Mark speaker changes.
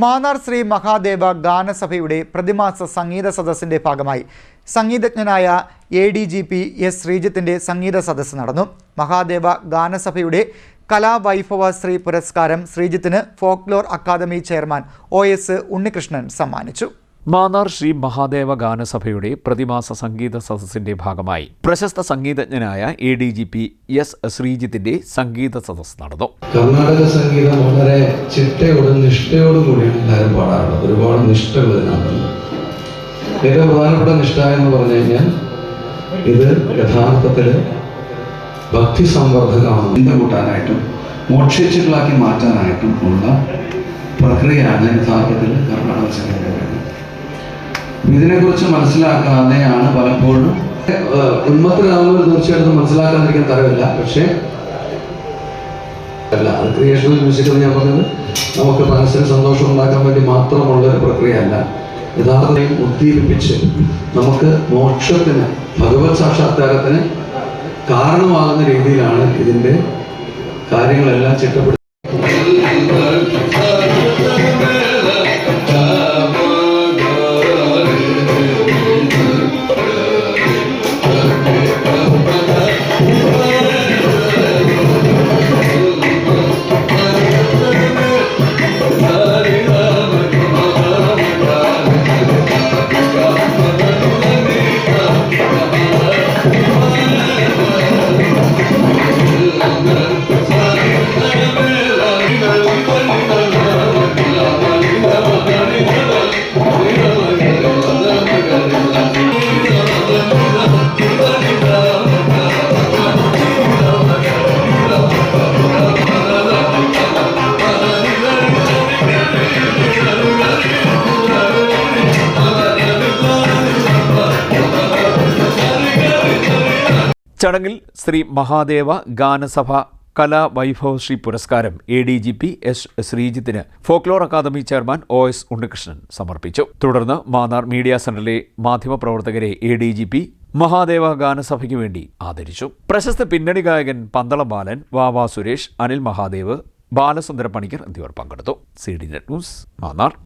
Speaker 1: മാന്നാർ ശ്രീ മഹാദേവ ഗാനസഭയുടെ പ്രതിമാസ സംഗീത സദസ്സിന്റെ ഭാഗമായി സംഗീതജ്ഞനായ ADGP S. ശ്രീജിത്തിന്റെ സംഗീത സദസ്സ് നടന്നു. മഹാദേവ ഗാനസഭയുടെ കലാവൈഭവശ്രീ പുരസ്കാരം ശ്രീജിത്തിന് folklore academy chairman OS. Unnikrishnan സമ്മാനിച്ചു.
Speaker 2: മാന്നാർ ശ്രീ മഹാദേവ ഗാനസഭയുടെ പ്രതിമാസ സംഗീത സദസ്സിന്റെ ഭാഗമായി പ്രശസ്ത സംഗീതജ്ഞനായ ADGP S. ശ്രീജിത്തിന്റെ സംഗീത സദസ്സ് നടന്നു.
Speaker 3: കർണാടക സംഗീതം വളരെ ചിട്ടയോടും നിഷ്ഠയോടും കൂടിയാണ് എല്ലാവരും പാടാറുള്ളത്. ഒരുപാട് നിഷ്ഠകൾ ഇതിനകത്തുണ്ട്. ഏറ്റവും പ്രധാനപ്പെട്ട നിഷ്ഠ എന്ന് പറഞ്ഞു കഴിഞ്ഞാൽ ഇത് യഥാർത്ഥത്തിൽ ഭക്തി സംവർദ്ധകമാണ്. ചിന്ത കൂട്ടാനായിട്ടും മോക്ഷച്ചികളാക്കി മാറ്റാനായിട്ടും ഉള്ള പ്രക്രിയയാണ് യഥാർത്ഥത്തിൽ കർണാടക സംഗീതം. ഇതിനെക്കുറിച്ച് മനസ്സിലാക്കാതെയാണ് പലപ്പോഴും ഉന്മത്തരാകുമ്പോൾ തീർച്ചയായിട്ടും മനസ്സിലാക്കാതിരിക്കാൻ തരവില്ല. പക്ഷേ അല്ല, അത് ക്രിയേഷണൽ മ്യൂസിക് എന്ന് ഞാൻ പറഞ്ഞത് നമുക്ക് മനസ്സിന് സന്തോഷം ഉണ്ടാക്കാൻ വേണ്ടി മാത്രമുള്ളൊരു പ്രക്രിയയല്ല. യഥാർത്ഥയും ഉദ്ദീപിപ്പിച്ച് നമുക്ക് മോക്ഷത്തിന്, ഭഗവത് സാക്ഷാത്കാരത്തിന് കാരണമാകുന്ന രീതിയിലാണ് ഇതിൻ്റെ കാര്യങ്ങളെല്ലാം ചിട്ടപ്പെടുന്നത്.
Speaker 2: ചടങ്ങിൽ ശ്രീ മഹാദേവ ഗാനസഭ കലാവൈഭവശ്രീ പുരസ്കാരം ADGP S. ശ്രീജിത്തിന് folklore academy chairman OS. Unnikrishnan സമർപ്പിച്ചു. തുടർന്ന് മാന്നാർ മീഡിയ സെന്ററിലെ മാധ്യമപ്രവർത്തകരെ ADGP മഹാദേവ ഗാനസഭയ്ക്ക് വേണ്ടി ആദരിച്ചു. പ്രശസ്ത പിന്നണി ഗായകൻ പന്തളം ബാലൻ, വാവ സുരേഷ്, അനിൽ മഹാദേവ്, ബാലസുന്ദര പണിക്കർ എന്നിവർ പങ്കെടുത്തു. CD Net News, Mannar.